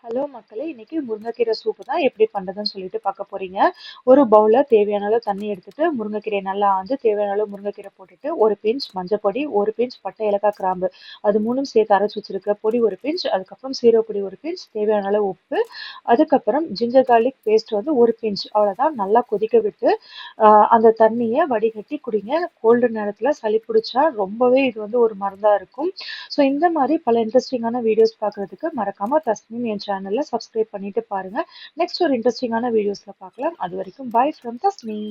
Hello மக்களே! இன்னைக்கு முருங்கைக்கீரை சூப்பு தான் எப்படி பண்றதுன்னு சொல்லிட்டு பார்க்க போறீங்க. ஒரு பவுல்ல தேவையான அளவு தண்ணி எடுத்துட்டு, முருங்கைக்கீரைய நல்லா ஆஞ்சு தேவையான அளவு முருங்கைக்கீரை போட்டுட்டு, ஒரு பிஞ்ச் மஞ்சப்பொடி, ஒரு பிஞ்ச் பட்டை, ஏலக்காய், கிராம்பு அது 3ம் சேர்த்து அரைச்சு வச்சிருக்க பொடி ஒரு பிஞ்ச், அதுக்கப்புறம் சீரகப்பொடி ஒரு பிஞ்ச், தேவையான அளவு உப்பு, அதுக்கப்புறம் ஜிஞ்சர் கார்லிக் பேஸ்ட் வந்து ஒரு பிஞ்ச் அவ்வளோதான். நல்லா கொதிக்க விட்டு, அந்த தண்ணிய வடிகட்டி குடிங்க. கோல்டு நேரத்துல சளி பிடிச்சா ரொம்பவே இது வந்து ஒரு மருந்தா இருக்கும். ஸோ இந்த மாதிரி பல இன்ட்ரெஸ்டிங்கான வீடியோஸ் பார்க்கறதுக்கு மறக்காம தஸ்னீம் என் சேனல்ல சப்ஸ்கிரைப் பண்ணிட்டு பாருங்க. நெக்ஸ்ட் ஒரு இன்ட்ரெஸ்டிங்கான வீடியோஸ்ல பார்க்கலாம். அது வரைக்கும் பை ஃப்ரம் தஸ்னீம்.